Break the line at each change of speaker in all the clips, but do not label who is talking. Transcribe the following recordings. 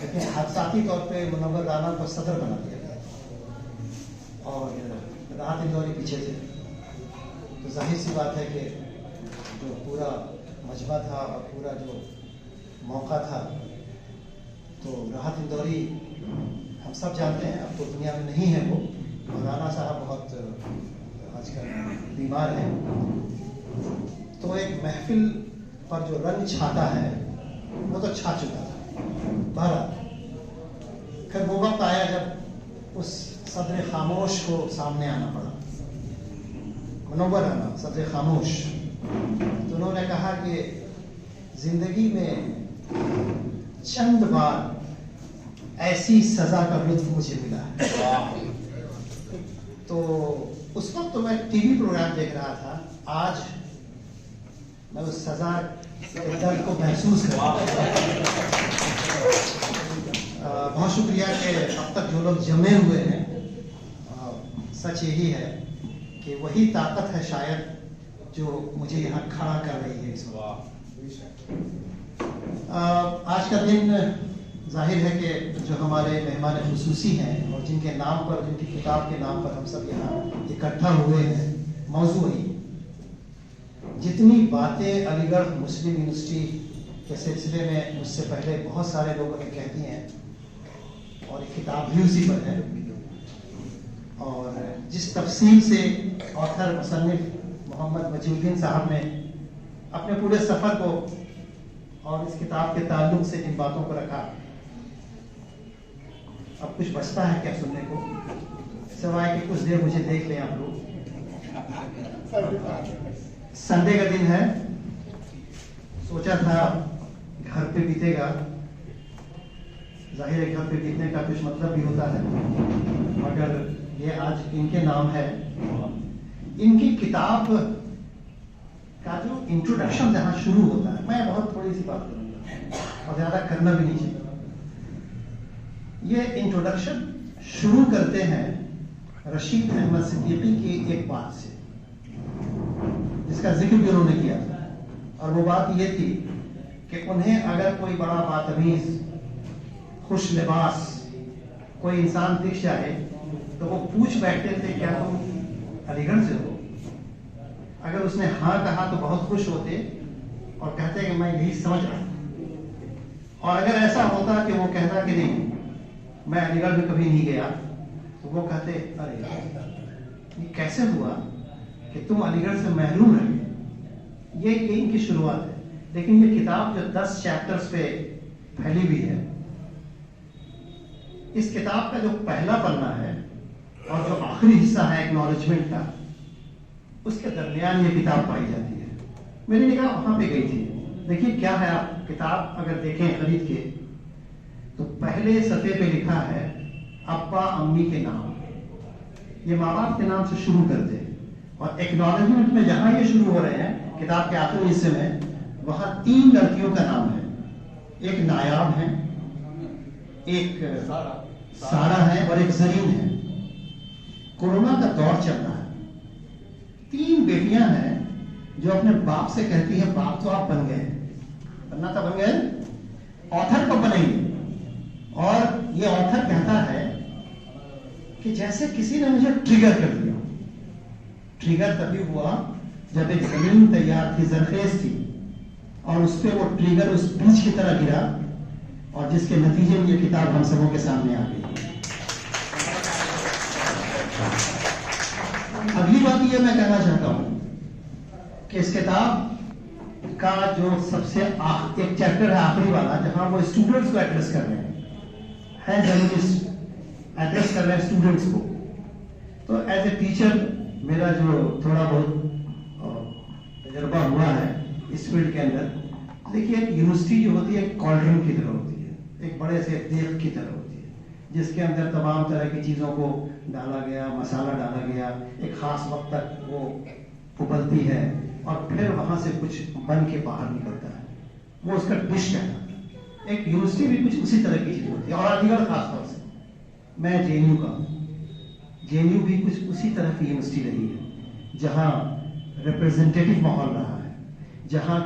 लेकिन हादसाती तौर पे मुनव्वर राना को सदर बना दिया गया और राहत इंदौरी पीछे थे। तो जाहिर सी बात है कि जो पूरा मजमा था और पूरा जो मौका था, तो राहत इंदौरी हम सब जानते हैं, अब तो दुनिया में नहीं है वो, और राना साहब बहुत आजकल बीमार हैं। तो एक महफिल पर जो रंग छाता है वो तो छा चुका था। बहरहाल फिर वो वक्त आया जब उस सदर खामोश को सामने आना पड़ा, मुनव्वर राना सदर खामोश। तो उन्होंने कहा कि जिंदगी में चंद बार ऐसी सजा का लुत्फ मुझे मिला है। तो उस वक्त तो मैं टीवी प्रोग्राम देख रहा था, आज मैं उस सजा के दर्द को महसूस कर रहा हूं। बहुत शुक्रिया कि अब तक जो लोग जमे हुए हैं, सच यही है कि वही ताकत है शायद जो मुझे यहाँ खड़ा कर रही है इस वक्त। आज का दिन जाहिर है कि जो हमारे मेहमान खुसूसी हैं और जिनके नाम पर, जिनकी किताब के नाम पर हम सब यहाँ इकट्ठा हुए हैं, मौजूद जितनी बातें अलीगढ़ मुस्लिम यूनिवर्सिटी के सिलसिले में मुझसे पहले बहुत सारे लोगों ने कह दी हैं, और ये किताब भी उसी पर है। और जिस तफसील से ऑथर मुसन्निफ मोहम्मद मजीउद्दीन साहब ने अपने पूरे सफ़र को और इस किताब के ताल्लुक से जिन बातों को रखा, अब कुछ बचता है क्या सुनने को, सिवाय कि कुछ देर मुझे देख लें आप लोग। संडे का दिन है, सोचा था घर पे बीतेगा, जाहिर है घर पे बीतने का कुछ मतलब भी होता है, मगर ये आज इनके नाम है। इनकी किताब का जो इंट्रोडक्शन जहाँ शुरू होता है, मैं बहुत थोड़ी सी बात करूँगा और ज़्यादा करना भी नहीं चाहिए। ये इंट्रोडक्शन शुरू करते हैं रशीद अहमद सिद्दीकी की एक बात से, जिसका जिक्र भी उन्होंने किया था, और वो बात ये थी कि उन्हें अगर कोई बड़ा बातमीज खुश लिबास कोई इंसान दिख जाए तो वो पूछ बैठते थे, क्या तुम अलीगढ़ से हो? अगर उसने हाँ कहा तो बहुत खुश होते और कहते कि मैं यही समझ रहा हूं। और अगर ऐसा होता कि वो कहता कि नहीं मैं अलीगढ़ में कभी नहीं गया, तो वो कहते अरे ये कैसे हुआ कि तुम अलीगढ़ से महरूम रहे। ये इनकी शुरुआत है। लेकिन ये किताब जो 10 चैप्टर्स पे फैली हुई है, इस किताब का जो पहला पन्ना है और जो आखिरी हिस्सा है एक्नॉलेजमेंट का, उसके दरमियान ये किताब पाई जाती है। मेरी निगाह वहां पे गई थी। देखिए क्या है, आप किताब अगर देखें खरीद के, तो पहले सफ़े पे लिखा है अब्बा अम्मी के नाम, ये माँ बाप के नाम से शुरू करते हैं। और एक्नॉलेजमेंट में जहां ये शुरू हो रहे हैं किताब के आखिरी हिस्से में, वहां 3 लड़कियों का नाम है। एक नायाब है, एक सारा है और एक जरीन है। कोरोना का दौर चल रहा है, 3 बेटियां हैं जो अपने बाप से कहती है बाप तो आप बन गए, बनना तो बन गए, ऑथर कब बनेंगे? और ये ऑथर कहता है कि जैसे किसी ने मुझे ट्रिगर कर दिया। ट्रिगर तभी हुआ जब एक जमीन तैयार थी, जरखेज थी, और उस पर वो ट्रिगर उस बीज की तरह गिरा, और जिसके नतीजे में ये किताब हम सबों के सामने आ गई। अगली बात ये मैं कहना चाहता हूं कि इस किताब का जो सबसे एक चैप्टर है आखिरी वाला, जहां वो स्टूडेंट्स को एड्रेस कर रहे हैं, जर्नलिस्ट एड्रेस कर रहे हैं स्टूडेंट्स को। तो एज ए टीचर मेरा जो थोड़ा बहुत तजर्बा हुआ है इस फील्ड के अंदर, देखिए यूनिवर्सिटी जो होती है कॉल्ड्रन की तरह होती है, एक बड़े से देख की तरह होती है, जिसके अंदर तमाम तरह की चीज़ों को डाला गया, मसाला डाला गया, एक ख़ास वक्त तक वो उबलती है और फिर वहाँ से कुछ बन के बाहर निकलता है, वो उसका डिश कहलाता है। एक यूनिवर्सिटी भी कुछ उसी तरह की चीज़ होती है। और अलीगढ़ खासतौर से, मैं JNU का, JNU भी कुछ उसी तरह की यूनिवर्सिटी रही है, जहाँ रिप्रेजेंटेटिव माहौल रहा है, जहाँ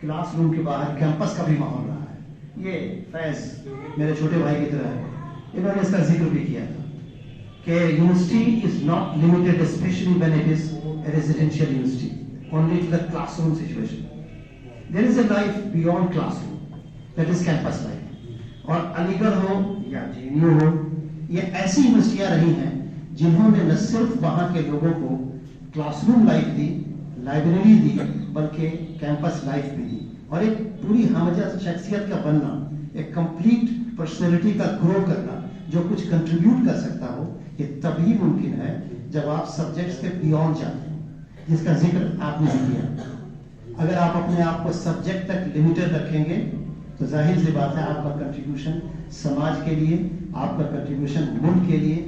क्लासरूम के बाहर कैंपस का भी माहौल रहा है, ये फैज मेरे छोटे भाई की तरह है, इन्होंने इसका जिक्र भी किया था कि university is not limited specially when it is a residential university only to the classroom situation. There is a life beyond classroom, that is campus life. और अलीगढ़ हो या JNU हो, ये ऐसी यूनिवर्सिटियां रही हैं जिन्होंने न सिर्फ वहां के लोगों को क्लासरूम लाइफ दी, लाइब्रेरी दी, बल्कि कैंपस लाइफ भी दी, और एक पूरी हमजा शख्सियत का बनना, एक कंप्लीट पर्सनैलिटी का ग्रो करना, जो कुछ कंट्रीब्यूट कर सकता हो, ये तभी मुमकिन है जब आप सब्जेक्ट्स के बियॉन्ड जाते हैं, जिसका जिक्र आपने भी किया। अगर आप अपने आप को सब्जेक्ट तक लिमिटेड रखेंगे तो जाहिर सी बात है आपका कंट्रीब्यूशन समाज के लिए, आपका कंट्रीब्यूशन मुल्क के लिए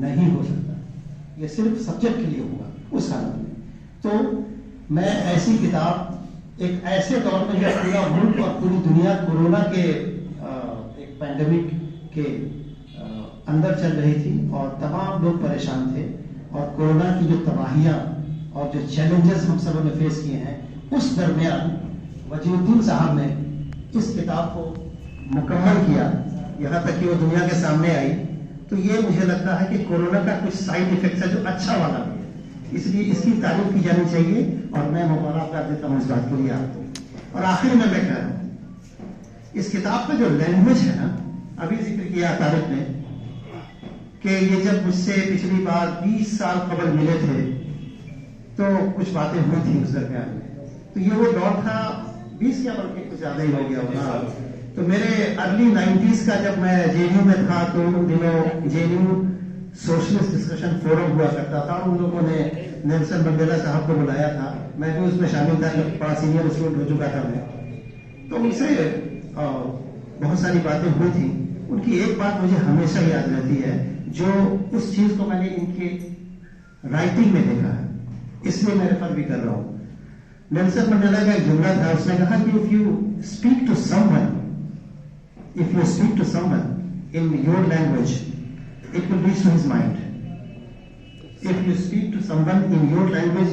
नहीं हो सकता। ये सिर्फ सब्जेक्ट के लिए होगा उस हालत में। तो मैं ऐसी किताब एक ऐसे दौर में जब पूरा मुल्क और पूरी दुनिया कोरोना के एक पैंडेमिक के अंदर चल रही थी और तमाम लोग परेशान थे, और कोरोना की जो तबाहियां और जो चैलेंजेस हम सबों ने फेस किए हैं, उस दरमियान वजीउद्दीन साहब ने इस किताब को मुकम्मल किया, यहाँ तक कि वो दुनिया के सामने आई। तो ये मुझे लगता है कि कोरोना का कुछ साइड इफेक्ट है जो अच्छा वाला भी है, इसलिए इसकी तारीफ की जानी चाहिए, और मैं मुबारकबाद देता हूँ इस बात के लिए आपको। और आखिर में मैं कह रहा हूँ इस किताब का जो लैंग्वेज है ना, अभी जिक्र किया तारिक ने कि ये जब मुझसे पिछली बार 20 साल कबल मिले थे तो कुछ बातें हुई थी उस दरमियान में। तो ये वो दौर था, 20 या बल्कि कुछ ज्यादा ही हो गया होगा। तो मेरे अर्ली 90s का जब मैं JNU में था, तो उन दिनों JNU सोशलिस्ट डिस्कशन फोरम हुआ करता था, उन लोगों ने नेल्सन मंडेला साहब को बुलाया था, मैं भी उसमें शामिल था, बड़ा सीनियर स्टूडेंट हो चुका था मैं। तो उनसे बहुत सारी बातें हुई थी। उनकी एक बात मुझे हमेशा याद रहती है, जो उस चीज को मैंने इनके राइटिंग में देखा है, इसलिए मैं रेफर भी कर रहा हूं। नेल्सन मंडेला का एक जुमला था, उसने कहा कि if you speak to someone in your language it will reach to his mind. If you speak to someone in your language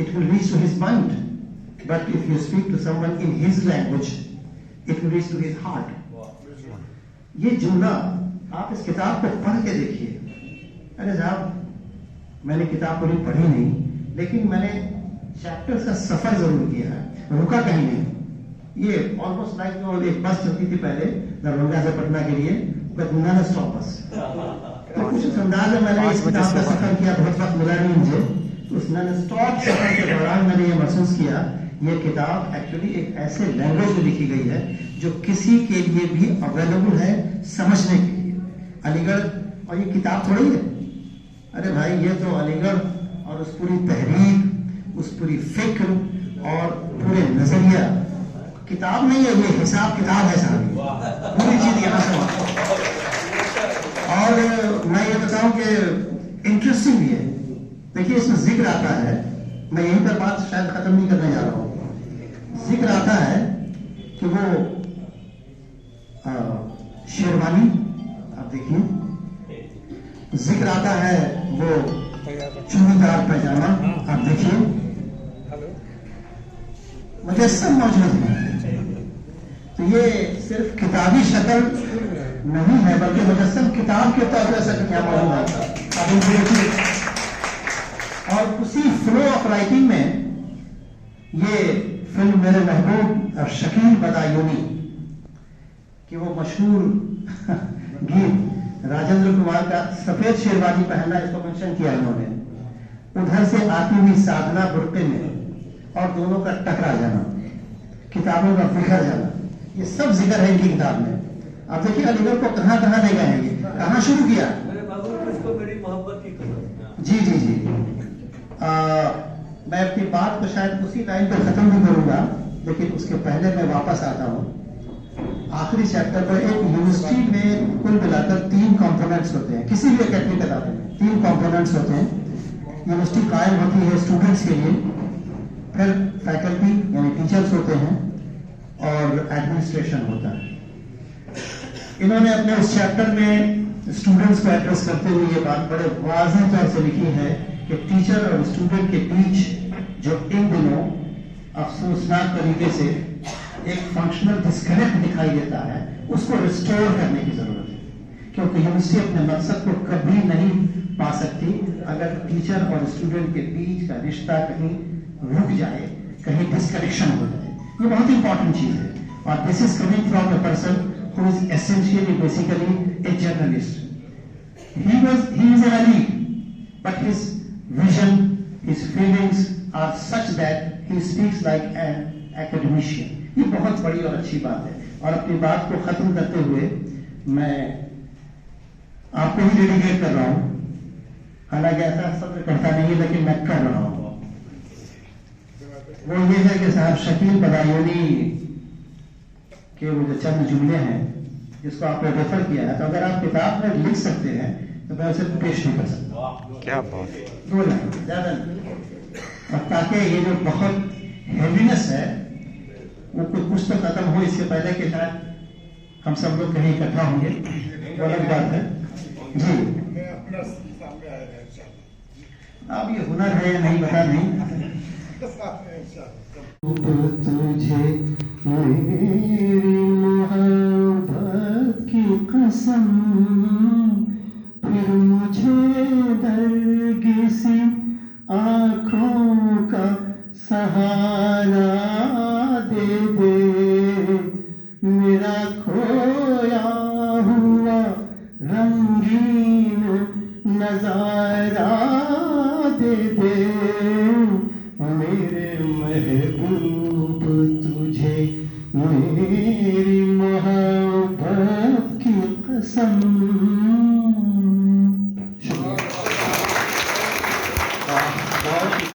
it will reach to his mind, but if you speak to someone in his language it will reach to his heart. ये जुमला आप इस किताब को पढ़ के देखिए। अरे साहब, मैंने किताब पूरी पढ़ी नहीं, लेकिन मैंने चैप्टर्स का सफर जरूर किया है, रुका कहीं नहीं। ये ऑलमोस्ट लाइक जो एक बस चलती थी पहले दरभंगा से पटना के लिए, बट नॉन स्टॉप बस। तो कुछ उस अंदाज में मैंने इस किताब का सफर किया, बहुत वक्त मिला नहीं मुझे, तो उस नॉन स्टॉप सफर के दौरान मैंने ये महसूस किया, ये किताब एक्चुअली एक ऐसे लैंग्वेज में लिखी गई है जो किसी के लिए भी अवेलेबल है समझने के लिए। अलीगढ़ और ये किताब थोड़ी है, अरे भाई ये तो अलीगढ़ और उस पूरी तहरीक, उस पूरी फिक्र और पूरे नजरिया किताब नहीं है, ये हिसाब किताब है साहब, पूरी चीज यहाँ से। और मैं ये बताऊं कि इंटरेस्टिंग भी है। देखिए इसमें जिक्र आता है, मैं यहीं पर बात शायद खत्म नहीं करने जा रहा हूं, जिक्र आता है कि वो शेरवानी, आप देखिए जिक्र आता है वो चूड़ीदार पैजामा, आप देखिए मुजस्सम मौजूद है। तो ये सिर्फ किताबी शक्ल नहीं है, बल्कि मुजस्सम किताब के तौर पर ऐसा क्या मौजूद है, आप देखिए। और उसी फ्लो ऑफ राइटिंग में ये फिल्म मेरे महबूब और शकील बदायूनी कि वो मशहूर गीत राजेंद्र कुमार का सफेद शेरवानी पहनना, इसको मेंशन किया इन्होंने, उधर से आती हुई साधना बुर्के में, और दोनों का टकरा जाना, किताबों का बिखर जाना, ये सब जिक्र है इनकी किताब में। आप देखिए अलीगढ़ को कहां कहां ले गए हैं, ये कहां शुरू किया।
मेरी मोहब्बत की कसम।
जी जी जी, मैं अपनी बात को शायद उसी लाइन पर खत्म भी करूंगा, लेकिन उसके पहले मैं वापस आता हूं आखिरी चैप्टर पर। एक यूनिवर्सिटी में कुल मिलाकर 3 कंपोनेंट्स होते हैं, किसी भी एकेडमिक अदारे में 3 कंपोनेंट्स होते हैं। यूनिवर्सिटी कायम होती है स्टूडेंट्स के लिए, फिर फैकल्टी यानी टीचर्स होते हैं, और एडमिनिस्ट्रेशन होता है। इन्होंने अपने उस चैप्टर में स्टूडेंट्स को एड्रेस करते हुए ये बात बड़े वाज़ेह तौर से लिखी है कि टीचर और स्टूडेंट के बीच जो इन दिनों अफसोसनाक तरीके से एक फंक्शनल डिस्कनेक्ट दिखाई देता है, उसको रिस्टोर करने की जरूरत है, क्योंकि यूनिवर्सिटी अपने मकसद को कभी नहीं पा सकती अगर टीचर और स्टूडेंट के बीच का रिश्ता कहीं रुक जाए, कहीं डिस्कनेक्शन हो जाए। ये बहुत इंपॉर्टेंट चीज है, और this is coming from a person who is essentially basically a journalist. He is an elite, but his vision, his feelings are such that he speaks like an academician. ये बहुत बड़ी और अच्छी बात है. और अपनी बात को खत्म करते हुए मैं आपको ही डेडिकेट कर रहा हूँ, हालांकि ऐसा सब करता नहीं है, लेकिन मैं कर रहा हूँ. वो ये है कि साहब शकील बदायूनी के वो जो चंद जुमले हैं जिसको आपने रेफर किया है, तो अगर आप किताब में लिख सकते हैं तो मैं उसे पेश नहीं कर सकता.
क्या बात.
2 लाइन ज्यादा नहीं, और ताकि ये जो बहुत हेवीनेस है वो कुछ तो खत्म हो, इससे पहले कि शायद हम सब लोग कहीं इकट्ठा होंगे, वो अलग बात है जी. अब ये हुनर है या नहीं पता नहीं. तुझे मेरी मोहब्बत की कसम, फिर मुझे दरगिसी आँखों का सहारा दे दे, मेरा खोया हुआ रंगीन नजारा दे दे, मेरे महबूब तुझे मेरी मोहब्बत की कसम.